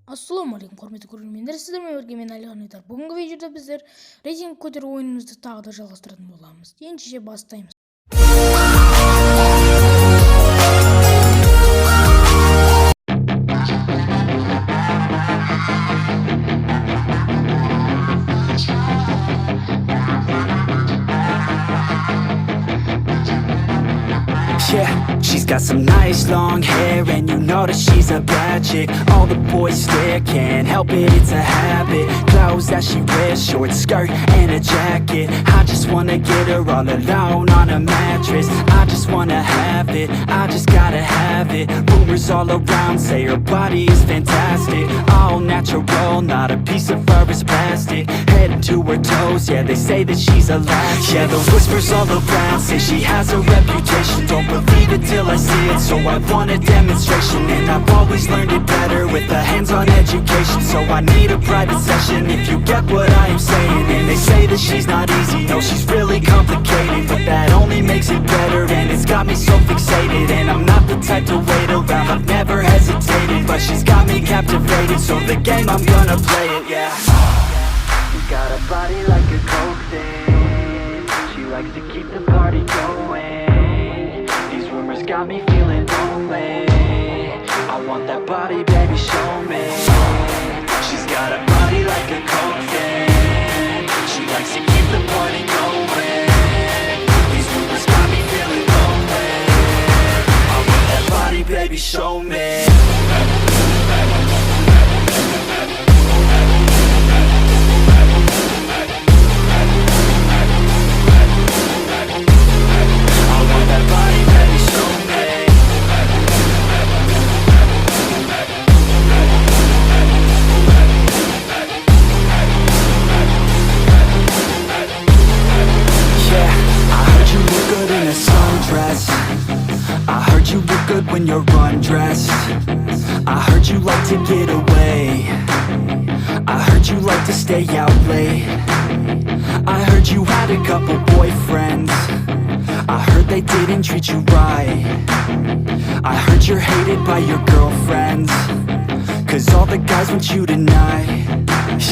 Ассалаумағалейкум құрметті көрермендер, сіздермен бірге мен Алихан. Бүгінгі видеода біздер рейтинг көтеру ойынымызды тағы да жалғастыратын боламыз. Ендеше бастаймыз. Yeah, she's got some nice long hair, and you know that she's a bad chick. All the boys stare, can't help it, it's a habit. Clothes that she wears, short skirt and a jacket. I just wanna get her all alone on a mattress. I just wanna have it, I just gotta have it. Rumors all around say her body is fantastic. All natural, not a piece of fur is plastic. Head to her toes, yeah, they say that she's a latch. Yeah, the whispers all around say she has a reputation. Don't believe it till I see it, so I want a demonstration. And I've always learned it better with a hands-on education. So I need a private session if you get what I am saying. And they say that she's not easy, no, she's really complicated, but that only makes it better, and it's got me so fixated. And I'm not the type to wait around, I've never hesitated, but she's got me captivated, so the game, I'm gonna play it, yeah. She got a body like a coke thing, she likes to keep the party going. These rumors got me feeling lonely, I want that body, baby, show me. She's got a body like a coke thing, she likes to keep the party going. These rumors got me feeling lonely, I want that body, baby, show me. I heard you look good when you're undressed. I heard you like to get away. I heard you like to stay out late. I heard you had a couple boyfriends. I heard they didn't treat you right. I heard you're hated by your girlfriends, cause all the guys want you tonight.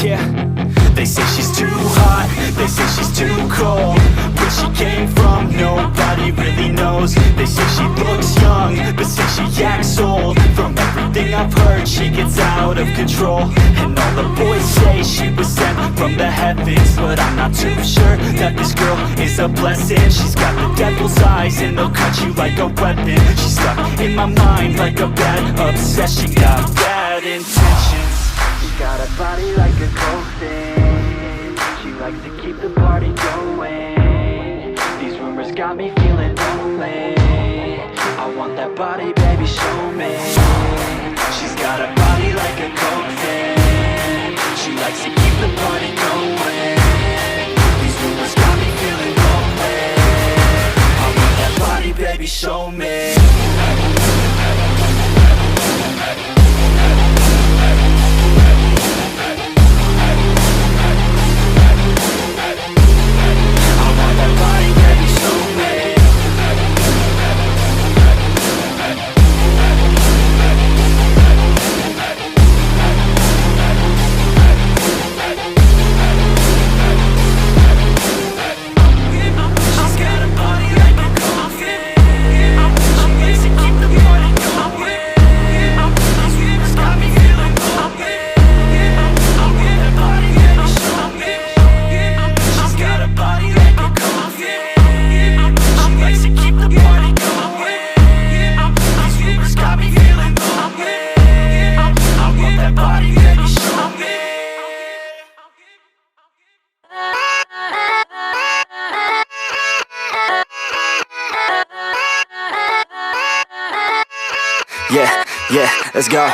Yeah, they say she's too hot, they say she's too cold. Where she came from, nobody really knows. They say she looks young, but say she acts old. From everything I've heard, she gets out of control. And all the boys say she was sent from the heavens, but I'm not too sure that this girl is a blessing. She's got the devil's eyes and they'll cut you like a weapon. She's stuck in my mind like a bad obsession. Got bad intentions. She got a body like a coke thing, she likes to keep the party going. These rumors got me feeling lonely, I want that body, baby, show me. She's got a body like a coke thing, she likes to keep the party going. These rumors got me feeling lonely, I want that body, baby, show me. Yeah, let's go.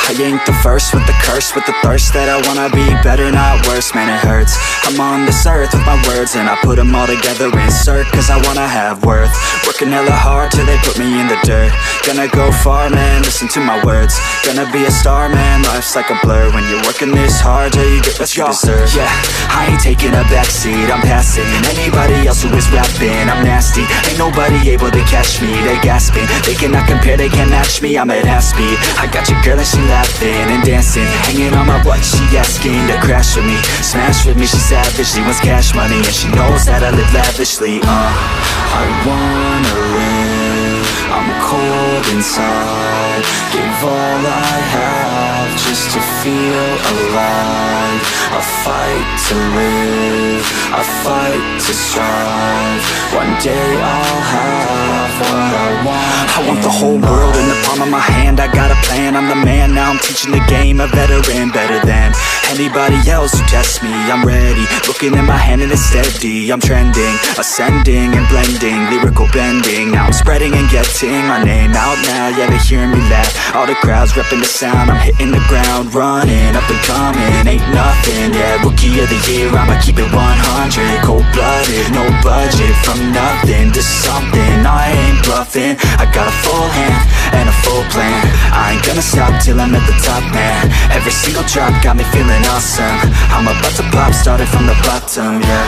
I ain't the first with the curse, with the thirst that I wanna be better, not worse, man it hurts. I'm on this earth with my words and I put them all together, insert, cause I wanna have worth. Working hella hard till they put me in the dirt. Gonna go far, man, listen to my words. Gonna be a star, man, life's like a blur. When you're working this hard till you get what you deserve. Yeah, I ain't taking a backseat, I'm passing anybody else who is rapping. I'm nasty, ain't nobody able to catch me. They gasping, they cannot compare, they can't match me. I'm at half speed, I got your girl and she laughing and dancing, hanging on my butt, she asking to crash with me, smash with me, she savage, she wants cash money, and she knows that I live lavishly. I wanna live, I'm cold inside, give all I have just to feel alive. I fight to live, I fight to strive, one day I'll have what I want. I want the whole world in the palm of my hand, I got a plan, I'm the man, now I'm teaching the game, a veteran, better than anybody else who tests me. I'm ready, looking at my hand and it's steady, I'm trending, ascending and blending, lyrical bending, now I'm spreading and getting my name out now, yeah, they hearing me laugh, all the crowds repping the sound, I'm hitting the ground running, up and coming, ain't nothing, yeah, rookie of the year, I'ma keep it 100, cold-blooded, no budget, from nothing to something, I ain't bluffing, I got a full hand and a full plan, I ain't gonna stop till I'm at the top, man, every single drop got me feeling awesome, I'm about to pop, started from the bottom, yeah,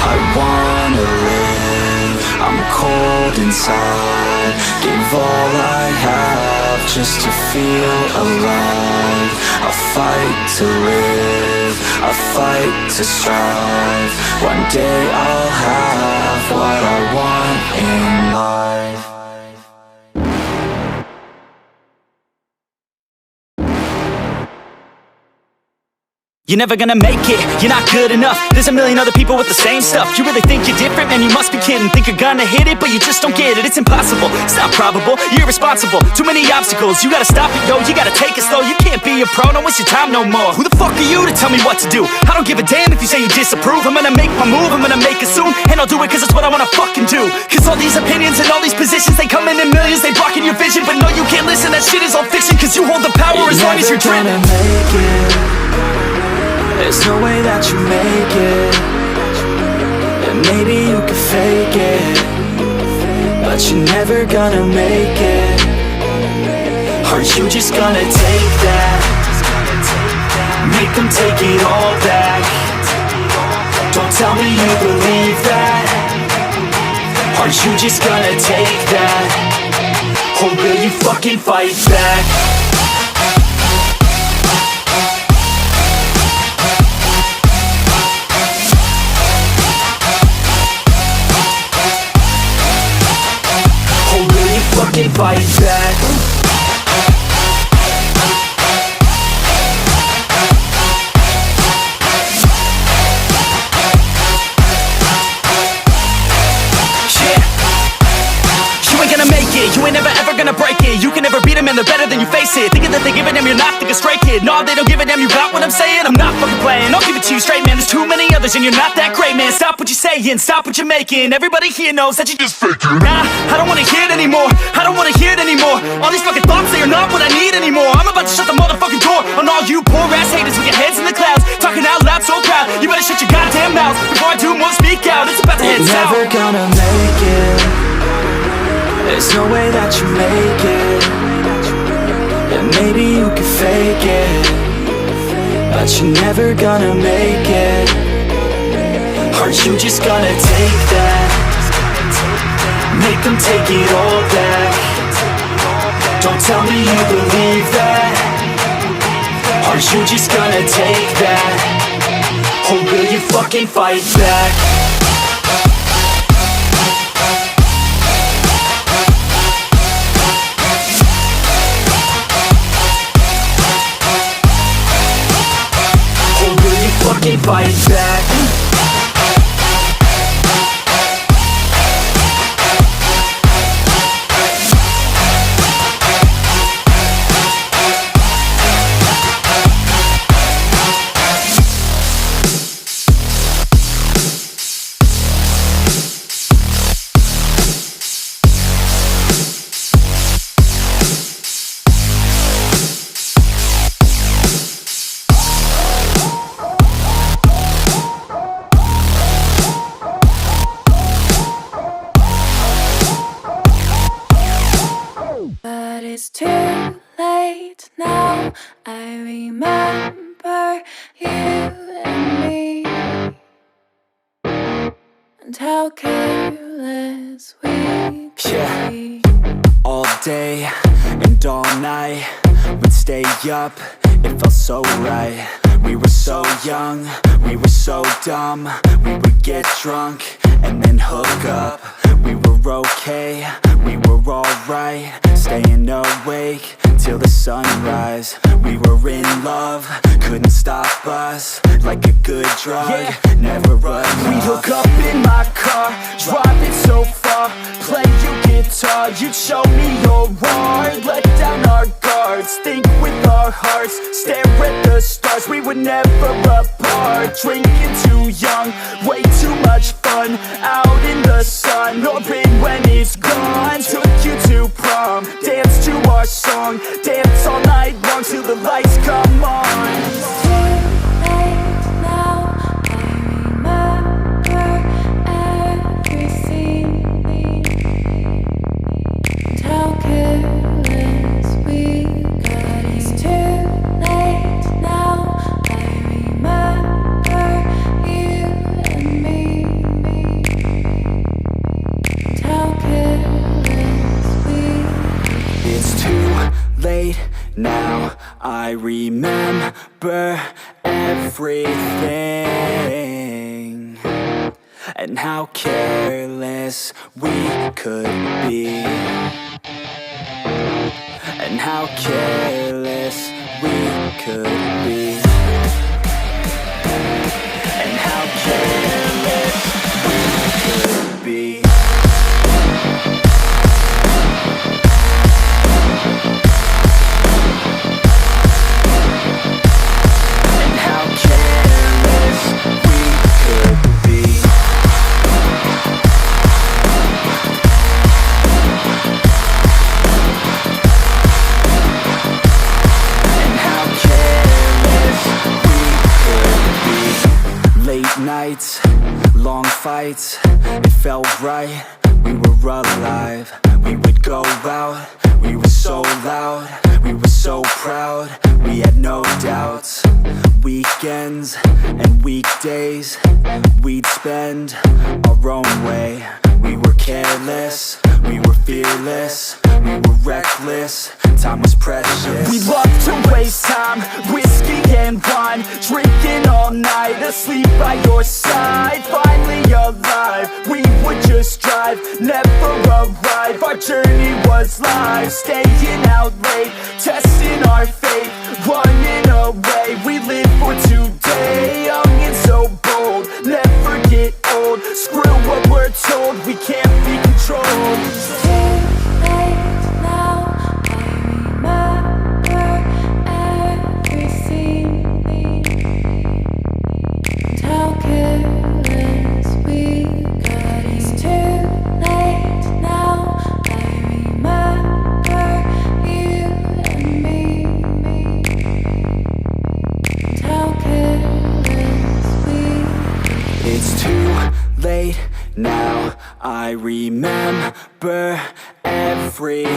I wanna live, I'm cold inside, give all I have just to feel alive, I fight to live, I fight to strive, one day I'll have what I want in life. You're never gonna make it, you're not good enough. There's a million other people with the same stuff. You really think you're different? Man, you must be kidding. Think you're gonna hit it, but you just don't get it. It's impossible, it's not probable, you're irresponsible. Too many obstacles, you gotta stop it, yo. You gotta take it slow, you can't be a pro, don't waste your time no more. Who the fuck are you to tell me what to do? I don't give a damn if you say you disapprove. I'm gonna make my move, I'm gonna make it soon, and I'll do it cause it's what I wanna fucking do. Cause all these opinions and all these positions, they come in millions, they blocking your vision. But no, you can't listen, that shit is all fiction. Cause you hold the power as long as you're dreaming. There's no way that you make it, and maybe you can fake it, but you're never gonna make it. Aren't you just gonna take that? Make them take it all back. Don't tell me you believe that. Aren't you just gonna take that? Or will you fucking fight back? Fucking fight back. You ain't never ever gonna break it. You can never beat them and they're better than you face it. Thinking that they give a damn, you're not, think a straight kid. No, they don't give a damn, you got what I'm saying? I'm not fucking playing, I'll give it to you straight, man. There's too many others and you're not that great, man. Stop what you're saying, stop what you're making. Everybody here knows that you just faking. Nah, I don't wanna hear it anymore, I don't wanna hear it anymore. All these fucking thoughts, they are not what I need anymore. I'm about to shut the motherfucking door on all you poor ass haters with your heads in the clouds, talking out loud so proud. You better shut your goddamn mouth before I do more, speak out. It's about to head south. You're never gonna make it, there's no way that you make it, and maybe you can fake it, but you're never gonna make it. Aren't you just gonna take that? Make them take it all back. Don't tell me you believe that. Aren't you just gonna take that? Or will you fucking fight back? Fucking fight back. It's too late now. I remember you and me, and how careless we could be. All day and all night, we'd stay up, it felt so right. We were so young, we were so dumb. We would get drunk and then hook up. We were okay, we were alright, staying awake till the sunrise. We were in love, couldn't stop us. Like a good drug, never enough. We'd hook up in my car, driving so far, play you guitar, you'd show me your art. Let down our guards, think with our hearts, stare at the stars. We were never apart, drinking too young, way too much fun, out in the sun, hoping when it's gone. Took you to prom, dance to our song, dance all night long till the lights come on. It's too late now, I remember everything. And how careless we got. It's too late now, I remember you and me. And how careless we got. It's too late now, I remember everything, and how careless we could be, and how careless we could be, and how careless we could be. Nights, long fights, it felt right, we were alive. We would go out, we were so loud, we were so proud, we had no doubts. Weekends and weekdays, we'd spend our own way. We were careless, we were fearless, we were reckless, time was precious. We loved to waste time, whiskey and wine, drinking all night, asleep by your side. Finally alive, we would just drive, never arrive. Our journey was live, staying out late, testing our fate, running away. We live for today, young and so bold, never get old. Screw what we're told, we can't be controlled. It's too late now, I remember everything. And how careless we got. It's too late now, I remember you and me. And how careless we got. It's too late now, I remember everything,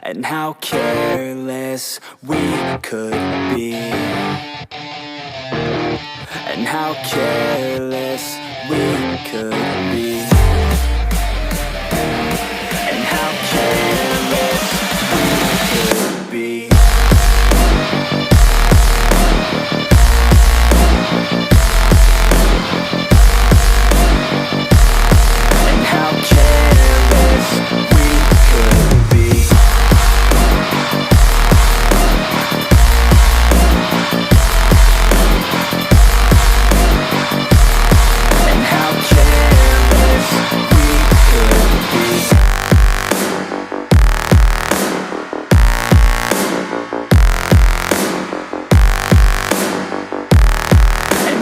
and how careless we could be, and how careless we could be, and how careless we could be.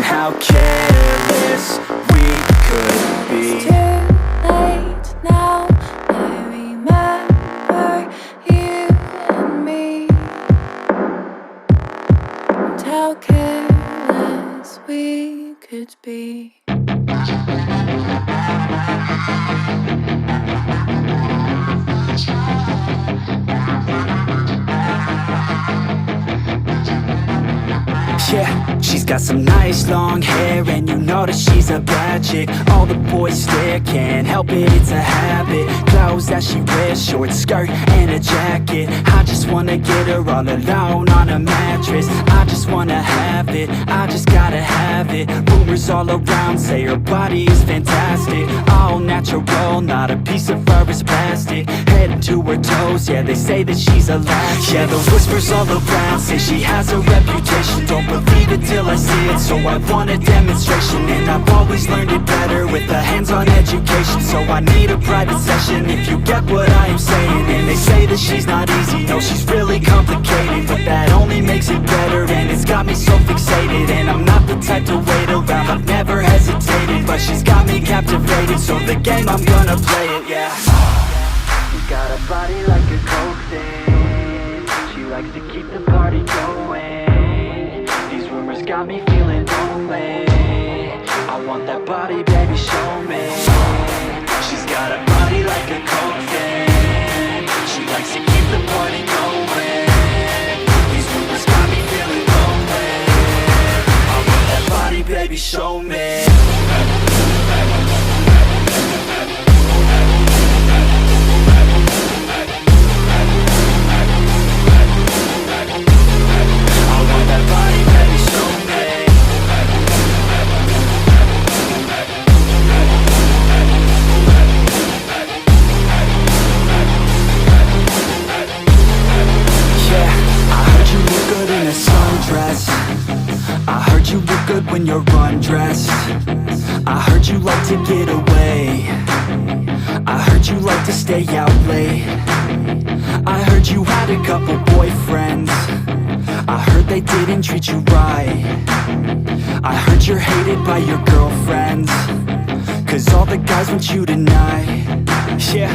How careless we could be. It's too late now, I remember you and me. And how careless we could be. Yeah, she's got some nice long hair, and you know that she's a bad chick. All the boys stare, can't help it, it's a habit. Clothes that she wears, short skirt and a jacket. I just wanna get her all alone on a mattress. I just wanna have it, I just gotta have it. Rumors all around say her body is fantastic. All natural, not a piece of fur is plastic. Head to her toes, yeah, they say that she's a latch. Yeah, the whispers all around say she has a reputation. Don't believe it till I see it, so I want a demonstration. And I've always learned it better with a hands-on education. So I need a private session if you get what I am saying. And they say that she's not easy, no, she's really complicated. But that only makes it better, and it's got me so fixated. And I'm not the type to wait around, I've never hesitated. But she's got me captivated, so the game, I'm gonna play it, yeah. She's got a body like a coke thing. She likes to keep the party going. These rumors got me feeling lonely. I want that body, baby, show me. She's got a body like a coke thing. She likes to keep the party going. These rumors got me feeling lonely. I want that body, baby, show me. I heard you look good when you're undressed. I heard you like to get away. I heard you like to stay out late. I heard you had a couple boyfriends. I heard they didn't treat you right. I heard you're hated by your girlfriends, 'cause all the guys want you tonight. Yeah,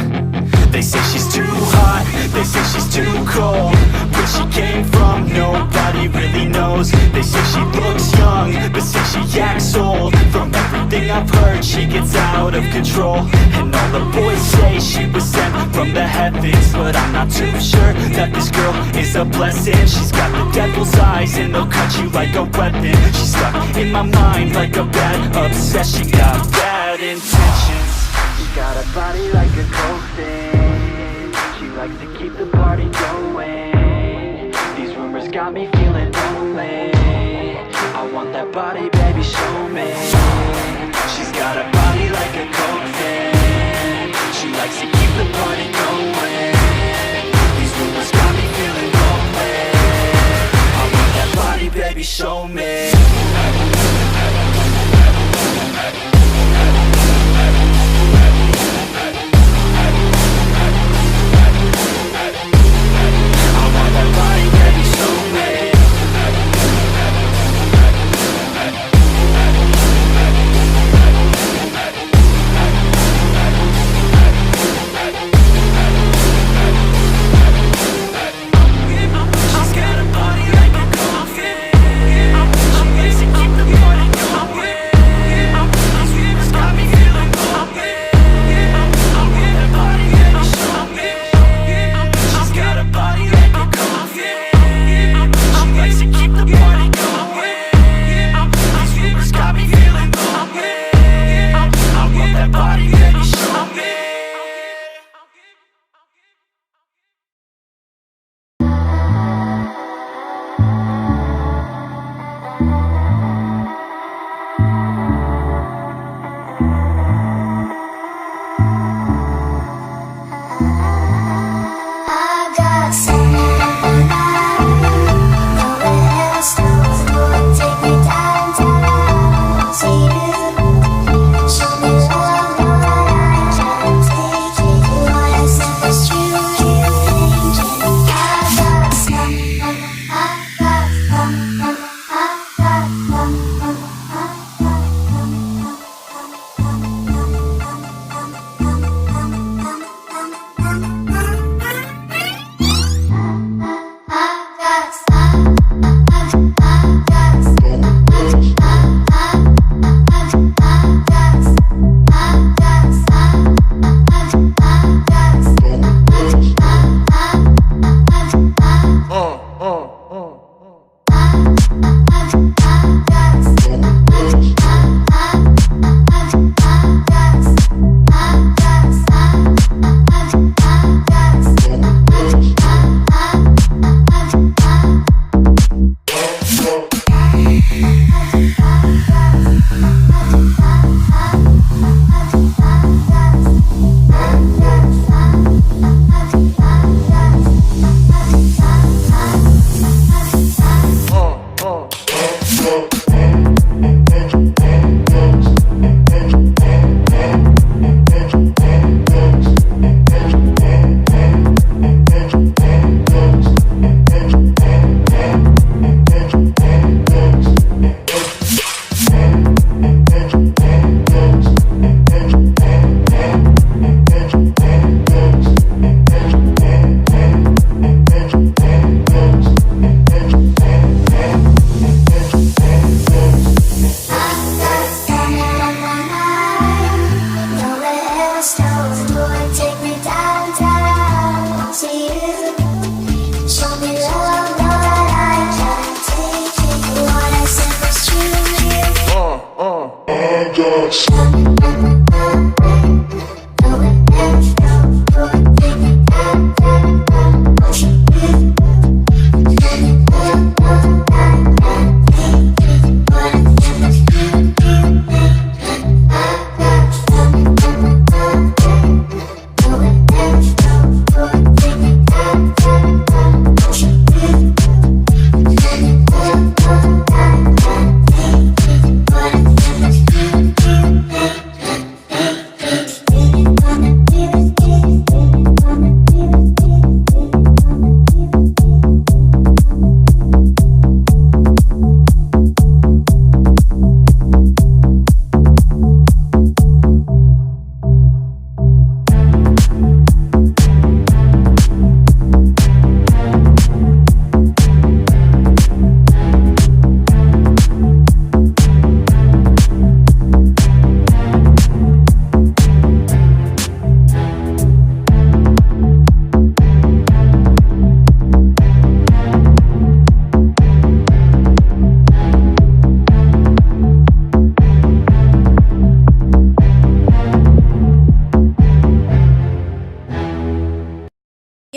they say she's too hot, they say she's too cold. Where she came from, nobody really knows. They say she looks young, but say she acts old. From everything I've heard, she gets out of control. And all the boys say she was sent from the heavens, but I'm not too sure that this girl is a blessing. She's got the devil's eyes, and they'll cut you like a weapon. She's stuck in my mind like a bad obsession. Got bad intentions. She's got a body like a coke thing. She likes to keep the party going. These rumors got me feeling lonely. I want that body, baby, show me. She's got a body like a coke thing. She likes to keep the party going. These rumors got me feeling lonely. I want that body, baby, show me.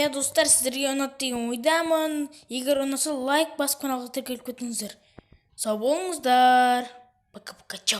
иә достар, сіздерге ұнады деген ойдамын. Егер ұнаса лайк басып каналға тіркеліп кетіңіздер. Сау болыңыздар. Пока-пока.